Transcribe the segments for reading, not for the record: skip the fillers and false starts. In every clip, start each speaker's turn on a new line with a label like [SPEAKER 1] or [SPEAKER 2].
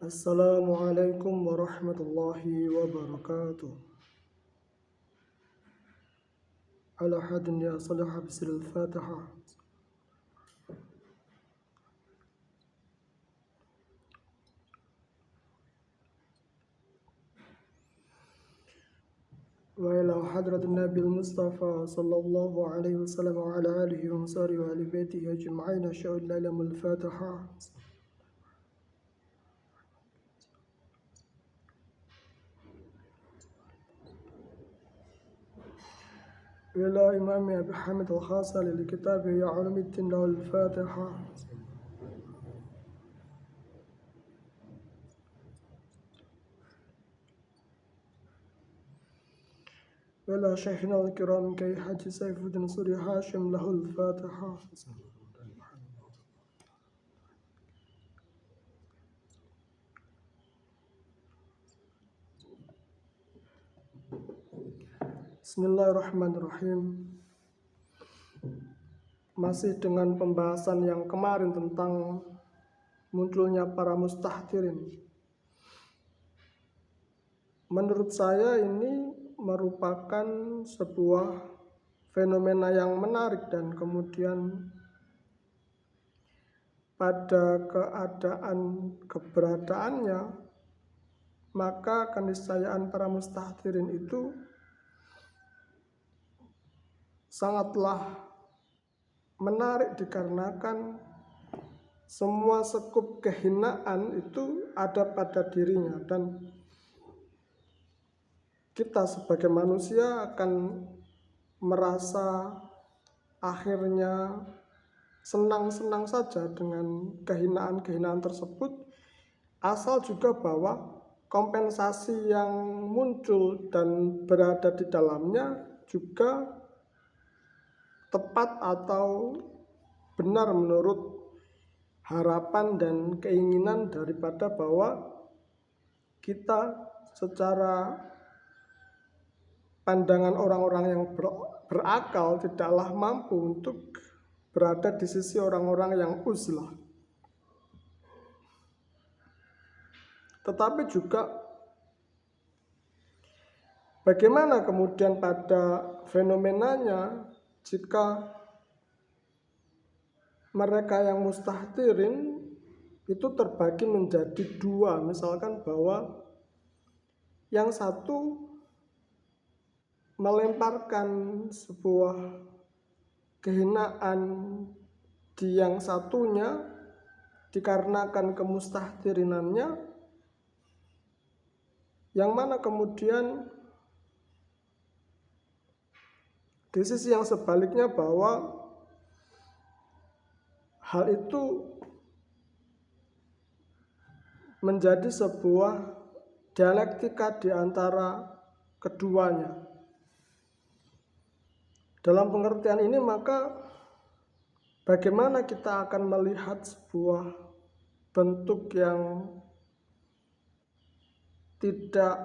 [SPEAKER 1] Assalamualaikum warahmatullahi wabarakatuh. Ala hadin ya salaha bismil fatihah. Wa ila hadratin nabil mustafa sallallahu alaihi wasallam wa ala alihi wa sahbihi wa ali baitihi ajma'in asyhadu an la ilaha illallah fatihah. Ila imami Abi Hamid al-Khasali li kitabihi ya ulumuddin lahu al-fatihah. ولا شيخنا الكرام كي حج سيف الدين سوري هاشم له الفاتحة. Bismillahirrahmanirrahim. Masih dengan pembahasan yang kemarin tentang munculnya para mustahdirin. Menurut saya ini merupakan sebuah fenomena yang menarik dan kemudian pada keadaan keberadaannya maka keniscayaan para mustahdirin itu sangatlah menarik dikarenakan semua sekup kehinaan itu ada pada dirinya dan kita sebagai manusia akan merasa akhirnya senang-senang saja dengan kehinaan-kehinaan tersebut, asal juga bahwa kompensasi yang muncul dan berada di dalamnya juga tepat atau benar menurut harapan dan keinginan daripada bahwa kita secara pandangan orang-orang yang berakal tidaklah mampu untuk berada di sisi orang-orang yang uzlah. Tetapi juga bagaimana kemudian pada fenomenanya jika mereka yang mustahdirin itu terbagi menjadi dua, misalkan bahwa yang satu melemparkan sebuah kehinaan di yang satunya dikarenakan kemustahdirinannya, yang mana kemudian di sisi yang sebaliknya bahwa hal itu menjadi sebuah dialektika di antara keduanya. Dalam pengertian ini maka bagaimana kita akan melihat sebuah bentuk yang tidak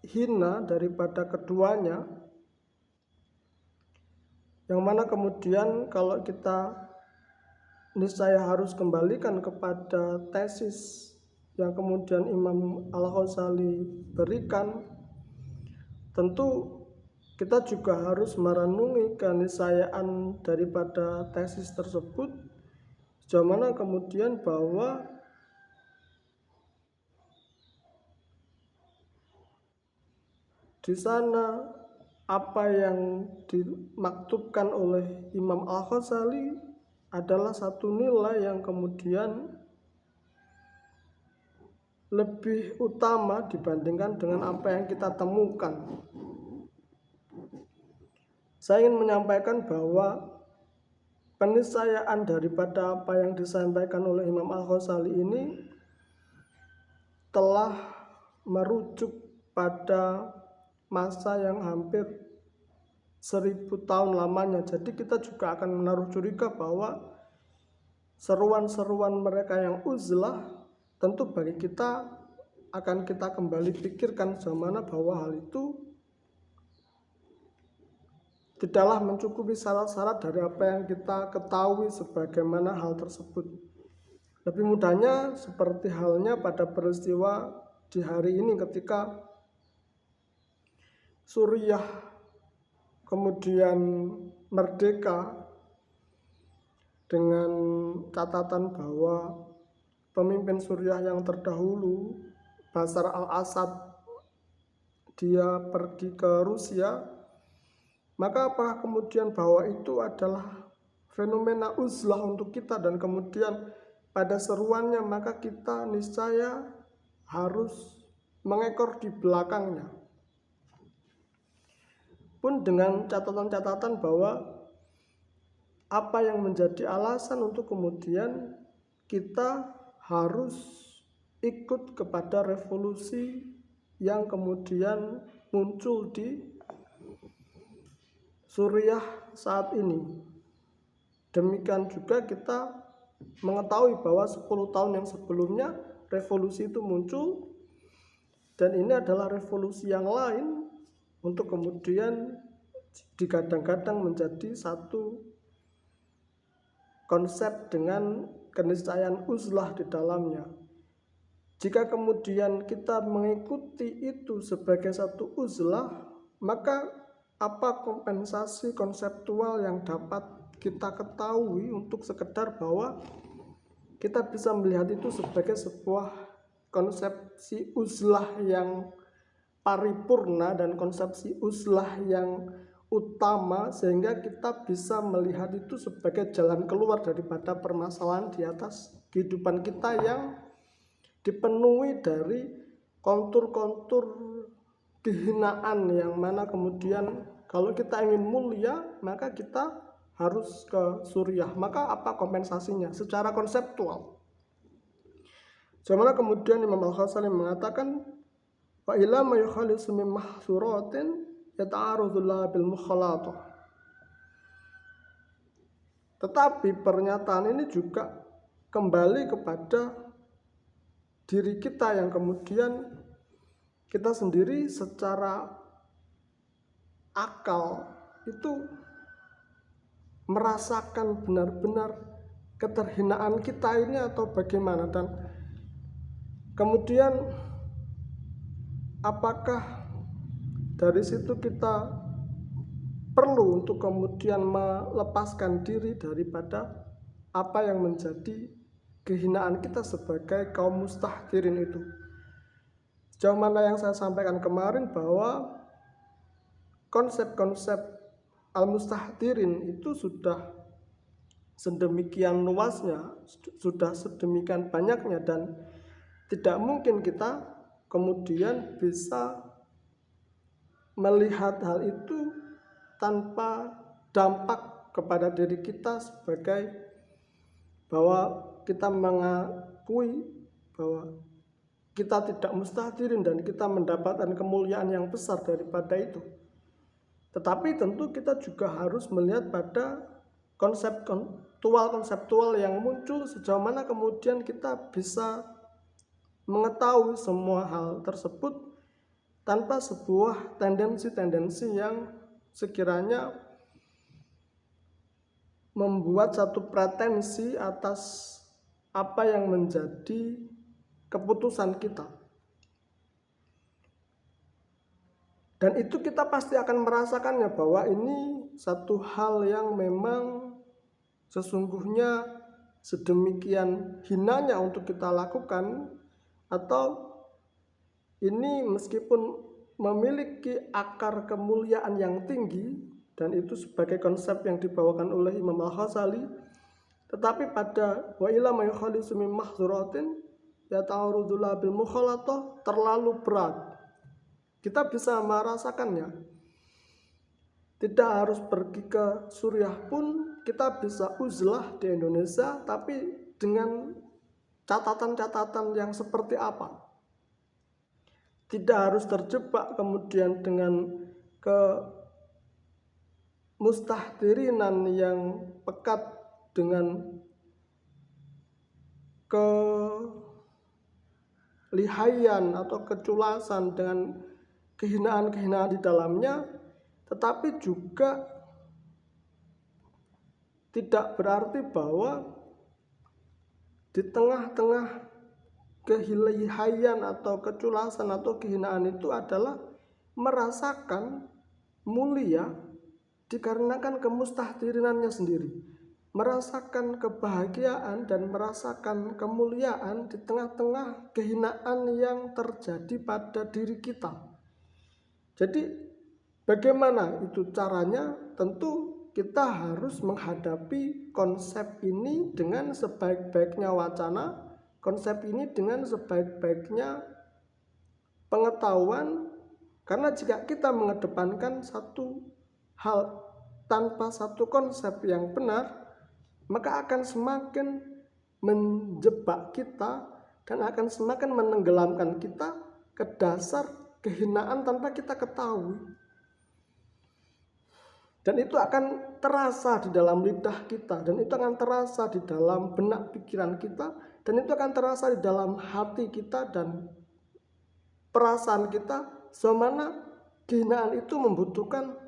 [SPEAKER 1] hina daripada keduanya, yang mana kemudian kalau kita niscaya harus kembalikan kepada tesis yang kemudian Imam Al-Ghazali berikan, tentu kita juga harus merenungi keniscayaan daripada tesis tersebut, sejauh mana kemudian bahwa di sana apa yang dimaktubkan oleh Imam Al-Ghazali adalah satu nilai yang kemudian lebih utama dibandingkan dengan apa yang kita temukan. Saya ingin menyampaikan bahwa peniscayaan daripada apa yang disampaikan oleh Imam Al-Ghazali ini telah merujuk pada masa yang hampir 1000 tahun lamanya. Jadi kita juga akan menaruh curiga bahwa seruan-seruan mereka yang uzlah tentu bagi kita akan kita kembali pikirkan bagaimana bahwa hal itu tidaklah mencukupi syarat-syarat dari apa yang kita ketahui sebagaimana hal tersebut. Lebih mudahnya seperti halnya pada peristiwa di hari ini ketika Suriah kemudian merdeka dengan catatan bahwa pemimpin Suriah yang terdahulu, Bashar al-Assad, dia pergi ke Rusia, maka apakah kemudian bahwa itu adalah fenomena uzlah untuk kita, dan kemudian pada seruannya maka kita niscaya harus mengekor di belakangnya, pun dengan catatan-catatan bahwa apa yang menjadi alasan untuk kemudian kita harus ikut kepada revolusi yang kemudian muncul di Suriah saat ini. Demikian juga kita mengetahui bahwa 10 tahun yang sebelumnya revolusi itu muncul, dan ini adalah revolusi yang lain untuk kemudian digadang-gadang menjadi satu konsep dengan keniscayaan uzlah di dalamnya. Jika kemudian kita mengikuti itu sebagai satu uzlah, maka apa kompensasi konseptual yang dapat kita ketahui untuk sekedar bahwa kita bisa melihat itu sebagai sebuah konsepsi uzlah yang paripurna dan konsepsi uzlah yang utama, sehingga kita bisa melihat itu sebagai jalan keluar daripada permasalahan di atas kehidupan kita yang dipenuhi dari kontur-kontur kehinaan, yang mana kemudian kalau kita ingin mulia maka kita harus ke Suriah. Maka apa kompensasinya secara konseptual? Bagaimana kemudian Imam Al-Ghazali mengatakan wa ila ma yukhalisu min mahsuratin yata'arudullah bil mukhalatah. Tetapi pernyataan ini juga kembali kepada diri kita, yang kemudian kita sendiri secara akal itu merasakan benar-benar keterhinaan kita ini atau bagaimana, dan kemudian apakah dari situ kita perlu untuk kemudian melepaskan diri daripada apa yang menjadi kehinaan kita sebagai kaum mustahdirin itu. Sejauh mana yang saya sampaikan kemarin bahwa konsep-konsep al-mustahdirin itu sudah sedemikian luasnya, sudah sedemikian banyaknya, dan tidak mungkin kita kemudian bisa melihat hal itu tanpa dampak kepada diri kita, sebagai bahwa kita mengakui bahwa kita tidak mustahdirin dan kita mendapatkan kemuliaan yang besar daripada itu. Tetapi tentu kita juga harus melihat pada konseptual yang muncul, sejauh mana kemudian kita bisa mengetahui semua hal tersebut tanpa sebuah tendensi-tendensi yang sekiranya membuat satu pretensi atas apa yang menjadi keputusan kita. Dan itu kita pasti akan merasakannya bahwa ini satu hal yang memang sesungguhnya sedemikian hinanya untuk kita lakukan, atau ini meskipun memiliki akar kemuliaan yang tinggi, dan itu sebagai konsep yang dibawakan oleh Imam Al-Ghazali, tetapi pada wa ila ma yukhalisu min mahdzuratin yata'arudullah bil mukhalatah terlalu berat. Kita bisa merasakannya. Tidak harus pergi ke Suriah pun kita bisa uzlah di Indonesia, tapi dengan catatan-catatan yang seperti apa? Tidak harus terjebak kemudian dengan kemustahdirinan yang pekat dengan kelihayan atau keculasan dengan kehinaan-kehinaan di dalamnya, tetapi juga tidak berarti bahwa di tengah-tengah kehilaian atau keculasan atau kehinaan itu adalah merasakan mulia dikarenakan kemustahdirinannya sendiri, merasakan kebahagiaan dan merasakan kemuliaan di tengah-tengah kehinaan yang terjadi pada diri kita. Jadi bagaimana itu caranya? Tentu kita harus menghadapi konsep ini dengan sebaik-baiknya wacana, konsep ini dengan sebaik-baiknya pengetahuan, karena jika kita mengedepankan satu hal tanpa satu konsep yang benar, maka akan semakin menjebak kita dan akan semakin menenggelamkan kita ke dasar kehinaan tanpa kita ketahui. Dan itu akan terasa di dalam lidah kita, dan itu akan terasa di dalam benak pikiran kita, dan itu akan terasa di dalam hati kita dan perasaan kita, semana kehinaan itu membutuhkan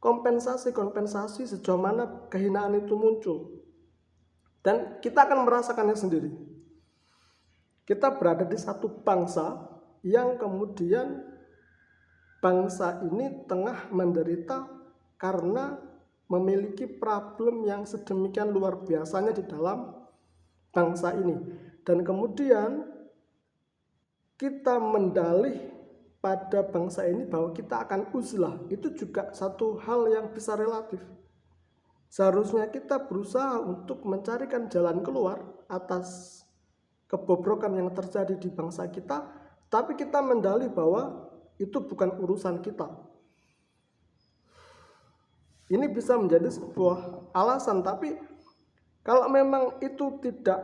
[SPEAKER 1] kompensasi sejauh mana kehinaan itu muncul. Dan kita akan merasakannya sendiri. Kita berada di satu bangsa yang kemudian bangsa ini tengah menderita karena memiliki problem yang sedemikian luar biasanya di dalam bangsa ini. Dan kemudian kita mendalih pada bangsa ini bahwa kita akan uzlah, itu juga satu hal yang bisa relatif. Seharusnya kita berusaha untuk mencarikan jalan keluar atas kebobrokan yang terjadi di bangsa kita, tapi kita mendalih bahwa itu bukan urusan kita. Ini bisa menjadi sebuah alasan, tapi kalau memang itu tidak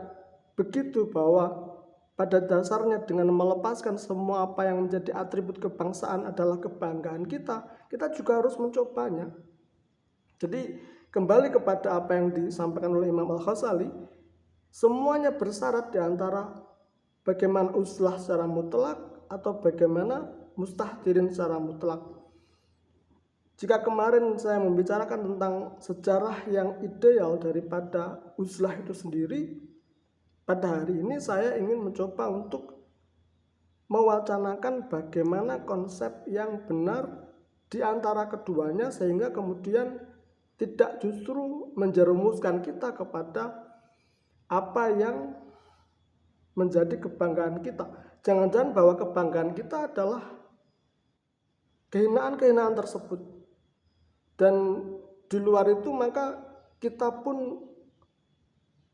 [SPEAKER 1] begitu, bahwa pada dasarnya dengan melepaskan semua apa yang menjadi atribut kebangsaan adalah kebanggaan kita, kita juga harus mencobanya. Jadi kembali kepada apa yang disampaikan oleh Imam Al-Ghazali, semuanya bersyarat di antara bagaimana uzlah secara mutlak atau bagaimana mustahdirin secara mutlak. Jika kemarin saya membicarakan tentang sejarah yang ideal daripada uzlah itu sendiri, pada hari ini saya ingin mencoba untuk mewacanakan bagaimana konsep yang benar di antara keduanya, sehingga kemudian tidak justru menjerumuskan kita kepada apa yang menjadi kebanggaan kita. Jangan-jangan bahwa kebanggaan kita adalah kehinaan-kehinaan tersebut. Dan di luar itu maka kita pun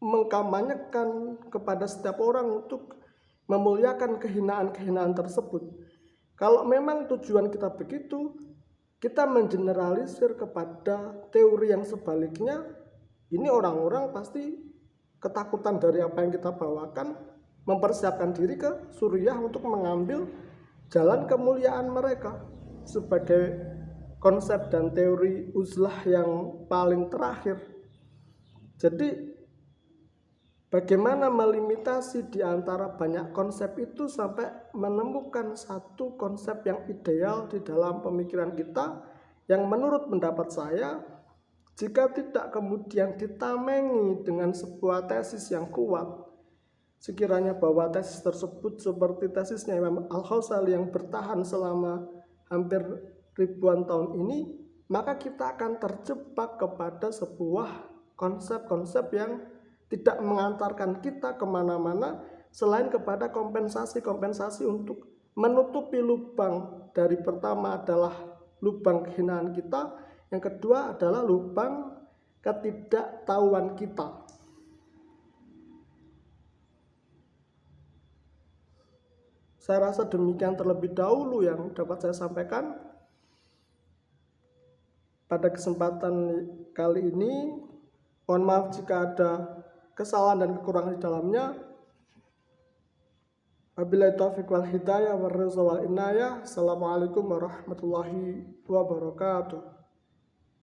[SPEAKER 1] mengkampanyekan kepada setiap orang untuk memuliakan kehinaan-kehinaan tersebut. Kalau memang tujuan kita begitu, kita mengeneralisir kepada teori yang sebaliknya, ini orang-orang pasti ketakutan dari apa yang kita bawakan, mempersiapkan diri ke Suriah untuk mengambil jalan kemuliaan mereka sebagai konsep dan teori uzlah yang paling terakhir. Jadi bagaimana melimitasi di antara banyak konsep itu sampai menemukan satu konsep yang ideal di dalam pemikiran kita, yang menurut pendapat saya, jika tidak kemudian ditamengi dengan sebuah tesis yang kuat, sekiranya bahwa tesis tersebut seperti tesisnya Imam Al-Ghazali yang bertahan selama hampir ribuan tahun ini, maka kita akan terjebak kepada sebuah konsep-konsep yang tidak mengantarkan kita kemana-mana selain kepada kompensasi-kompensasi untuk menutupi lubang. Dari pertama adalah lubang kehinaan kita, yang kedua adalah lubang ketidaktahuan kita. Saya rasa demikian terlebih dahulu yang dapat saya sampaikan pada kesempatan kali ini. Mohon maaf jika ada kesalahan dan kekurangan di dalamnya. Wabillahi taufiq wal hidayah wal rizwa wal inayah. Assalamualaikum warahmatullahi wabarakatuh.